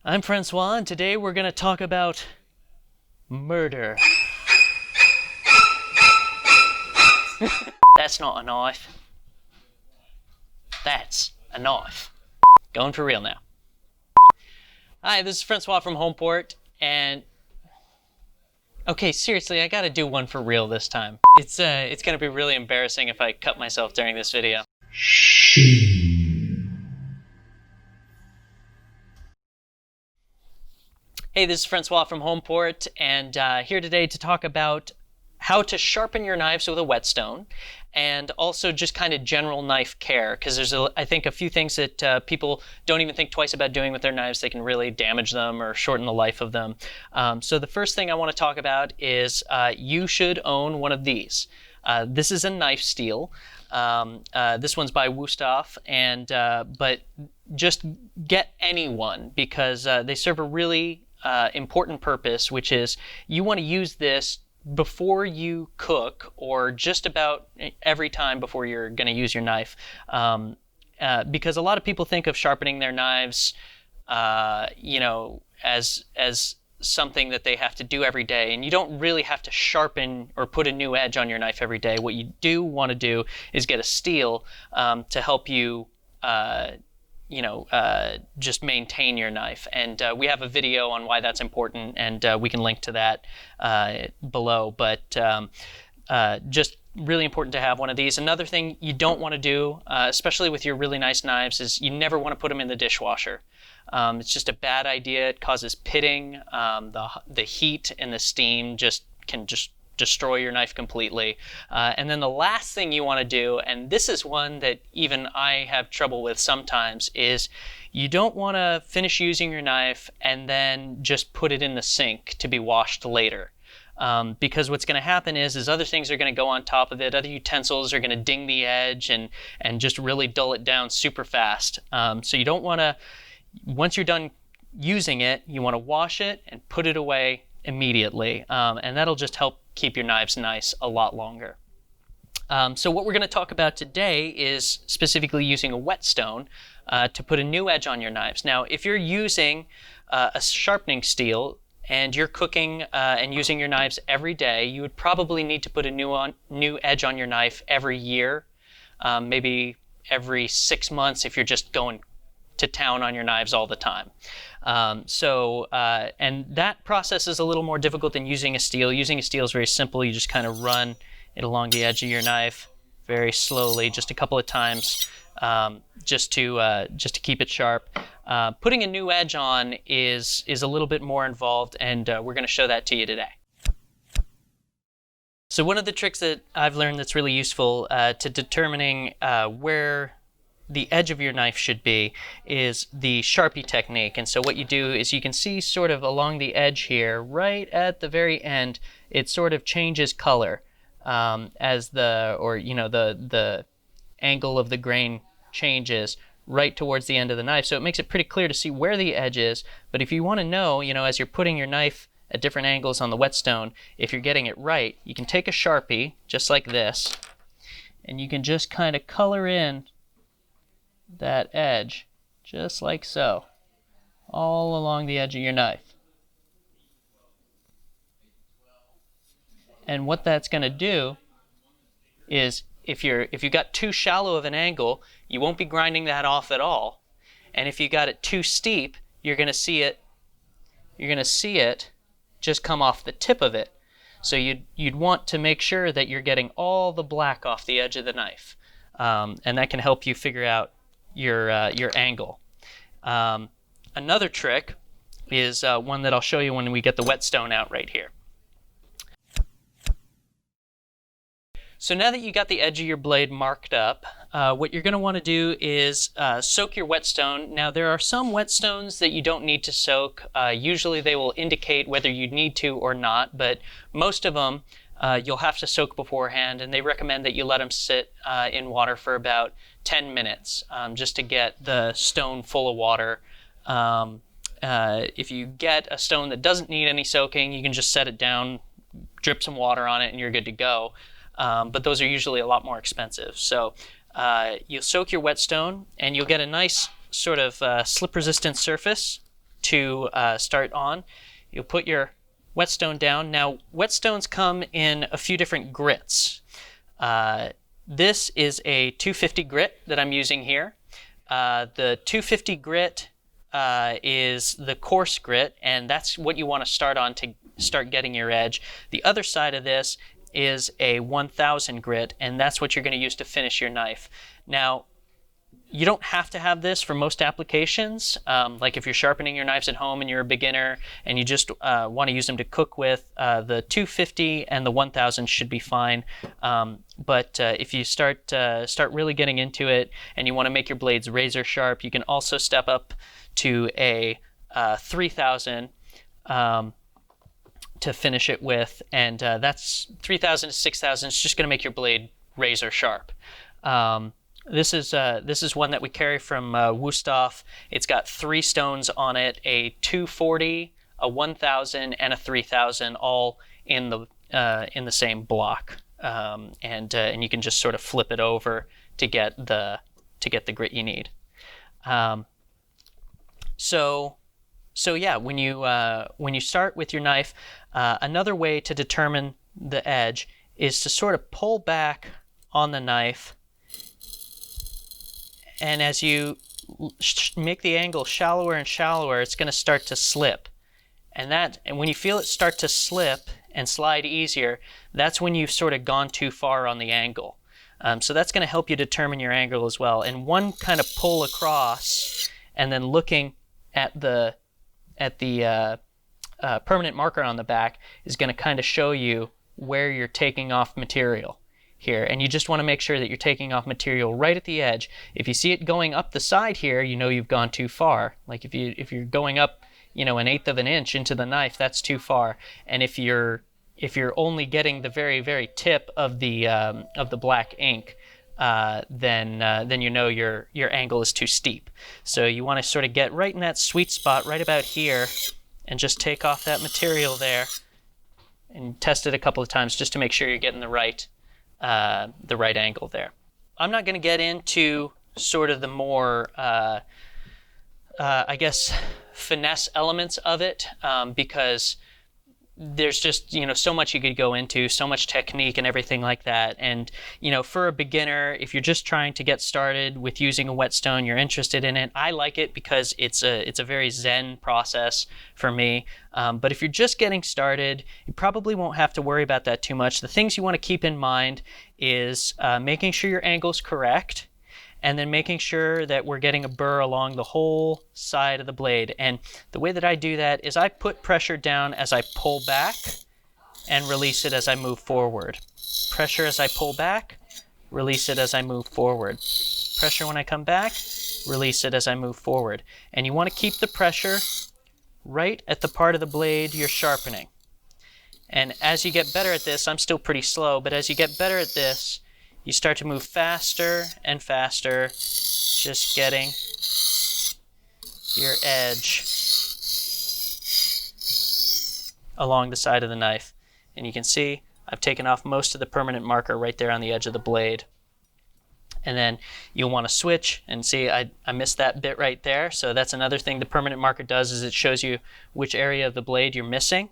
I'm Francois, and today we're going to talk about murder. That's not a knife. That's a knife. Going for real now. Hi, this is Francois from Homeport, and okay, seriously, I gotta do one for real this time. It's gonna be really embarrassing if I cut myself during this video. Hey, this is Francois from Homeport, and here today to talk about how to sharpen your knives with a whetstone, and also just kind of general knife care, because there's, I think, a few things that people don't even think twice about doing with their knives. They can really damage them or shorten the life of them. So the first thing I want to talk about is you should own one of these. This is a knife steel. This one's by Whetstone, and but just get any one because they serve a really important purpose, which is you want to use this before you cook or just about every time before you're going to use your knife, because a lot of people think of sharpening their knives as something that they have to do every day, and you don't really have to sharpen or put a new edge on your knife every day. What you do want to do is get a steel to help you just maintain your knife. And we have a video on why that's important, and we can link to that below. But just really important to have one of these. Another thing you don't want to do, especially with your really nice knives, is you never want to put them in the dishwasher. It's just a bad idea. It causes pitting. The heat and the steam can destroy your knife completely. And then the last thing you want to do, and this is one that even I have trouble with sometimes, is you don't want to finish using your knife and then just put it in the sink to be washed later. Because what's going to happen is other things are going to go on top of it. Other utensils are going to ding the edge and just really dull it down super fast. So you don't want to, once you're done using it, you want to wash it and put it away immediately. And that'll just help keep your knives nice a lot longer. So what we're going to talk about today is specifically using a whetstone to put a new edge on your knives. Now, if you're using a sharpening steel and you're cooking and using your knives every day, you would probably need to put a new edge on your knife every year, maybe every 6 months if you're just going to town on your knives all the time. And that process is a little more difficult than using a steel. Using a steel is very simple. You just kind of run it along the edge of your knife very slowly, just a couple of times, just to keep it sharp. Putting a new edge on is a little bit more involved, and we're going to show that to you today. So one of the tricks that I've learned that's really useful to determining where the edge of your knife should be is the Sharpie Technique. And so what you do is you can see sort of along the edge here, right at the very end, it sort of changes color as the angle of the grain changes right towards the end of the knife. So it makes it pretty clear to see where the edge is. But if you want to know, as you're putting your knife at different angles on the whetstone, if you're getting it right, you can take a Sharpie just like this, and you can just kind of color in that edge just like so, all along the edge of your knife. And what that's going to do is if you got too shallow of an angle, you won't be grinding that off at all. And if you got it too steep, you're going to see it just come off the tip of it. So you'd want to make sure that you're getting all the black off the edge of the knife. And that can help you figure out your angle. Another trick is one that I'll show you when we get the whetstone out right here. So now that you got the edge of your blade marked up, what you're going to want to do is soak your whetstone. Now there are some whetstones that you don't need to soak. Usually they will indicate whether you need to or not, but most of them you'll have to soak beforehand, and they recommend that you let them sit in water for about 10 minutes just to get the stone full of water. If you get a stone that doesn't need any soaking, you can just set it down, drip some water on it, and you're good to go. But those are usually a lot more expensive. So you'll soak your whetstone, and you'll get a nice sort of slip-resistant surface to start on. You'll put your whetstone down. Now, whetstones come in a few different grits. This is a 250 grit that I'm using here. The 250 grit is the coarse grit, and that's what you want to start on to start getting your edge. The other side of this is a 1000 grit, and that's what you're going to use to finish your knife. Now, you don't have to have this for most applications. Like if you're sharpening your knives at home and you're a beginner and you just want to use them to cook with, the 250 and the 1000 should be fine. But if you start really getting into it and you want to make your blades razor sharp, you can also step up to a 3000 to finish it with, and that's 3000 to 6000. It's just going to make your blade razor sharp. This is one that we carry from Whetstone. It's got 3 stones on it: a 240, a 1000, and a 3000, all in the same block. And you can just sort of flip it over to get the grit you need. So yeah, when you start with your knife, another way to determine the edge is to sort of pull back on the knife. And as you make the angle shallower and shallower, it's going to start to slip. And when you feel it start to slip and slide easier, that's when you've sort of gone too far on the angle. So that's going to help you determine your angle as well. And one kind of pull across, and then looking at the permanent marker on the back is going to kind of show you where you're taking off material here, and you just want to make sure that you're taking off material right at the edge. If you see it going up the side here, you know you've gone too far. Like if you're going up, an 1/8 of an inch into the knife, that's too far. And if you're only getting the very, very tip of the black ink, then you know your angle is too steep. So you want to sort of get right in that sweet spot right about here, and just take off that material there, and test it a couple of times just to make sure you're getting the right angle there. I'm not going to get into sort of the more, I guess, finesse elements of it, because there's just, so much you could go into, so much technique and everything like that. And, for a beginner, if you're just trying to get started with using a whetstone, you're interested in it, I like it because it's a very zen process for me. But if you're just getting started, you probably won't have to worry about that too much. The things you want to keep in mind is making sure your angle's correct, and then making sure that we're getting a burr along the whole side of the blade. And the way that I do that is I put pressure down as I pull back and release it as I move forward. Pressure as I pull back, release it as I move forward. Pressure when I come back, release it as I move forward. And you want to keep the pressure right at the part of the blade you're sharpening. And as you get better at this, I'm still pretty slow, but as you get better at this, you start to move faster and faster, just getting your edge along the side of the knife. And you can see I've taken off most of the permanent marker right there on the edge of the blade. And then you'll want to switch and see I missed that bit right there. So that's another thing the permanent marker does, is it shows you which area of the blade you're missing.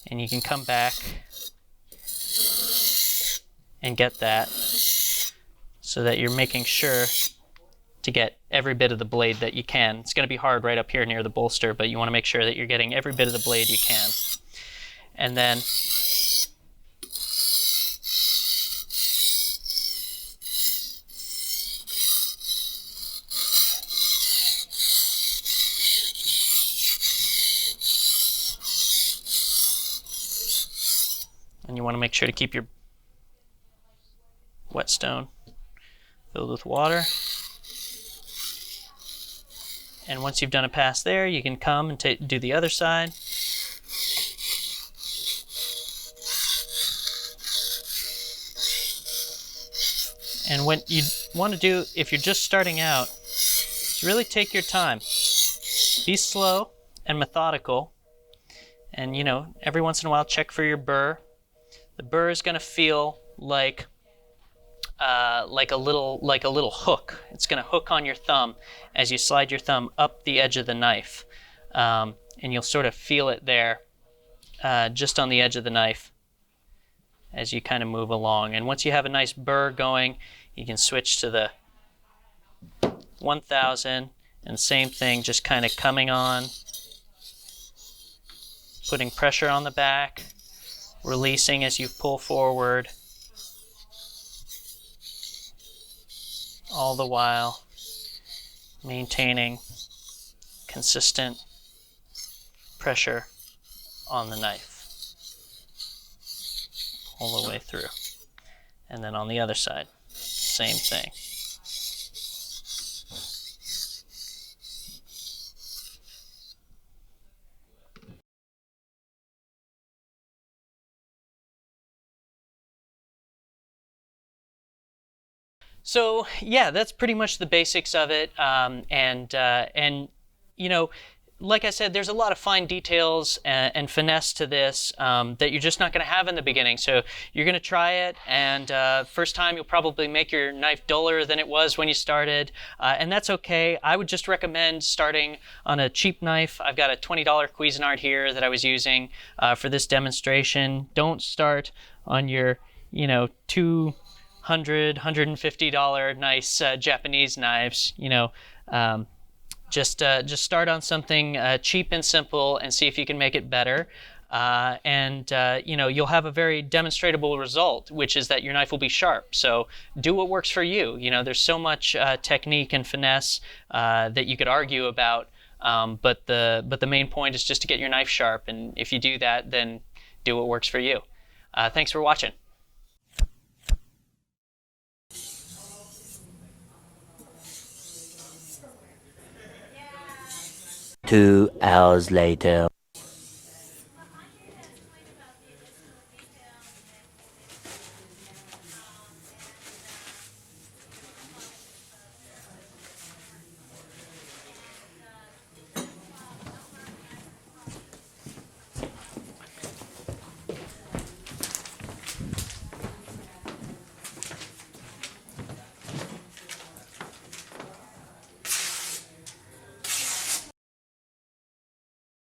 And you can come back and get that, so that you're making sure to get every bit of the blade that you can. It's going to be hard right up here near the bolster, but you want to make sure that you're getting every bit of the blade you can. And then you want to make sure to keep your whetstone filled with water. And once you've done a pass there, you can come and do the other side. And what you want to do if you're just starting out is really take your time. Be slow and methodical. And every once in a while check for your burr. The burr is going to feel like a little hook. It's going to hook on your thumb as you slide your thumb up the edge of the knife. and you'll sort of feel it there, just on the edge of the knife as you kind of move along. And once you have a nice burr going, you can switch to the 1000, and same thing, just kind of coming on, putting pressure on the back, releasing as you pull forward, all the while maintaining consistent pressure on the knife all the way through. And then on the other side, same thing. So yeah, that's pretty much the basics of it. And you know, like I said, there's a lot of fine details and finesse to this that you're just not going to have in the beginning. So you're going to try it, and first time you'll probably make your knife duller than it was when you started, and that's okay. I would just recommend starting on a cheap knife. I've got a $20 Cuisinart here that I was using for this demonstration. Don't start on your, $200, $150 nice Japanese knives. Just start on something cheap and simple and see if you can make it better. You'll have a very demonstrable result, which is that your knife will be sharp. So do what works for you. There's so much technique and finesse that you could argue about, but the main point is just to get your knife sharp. And if you do that, then do what works for you. Thanks for watching. 2 hours later.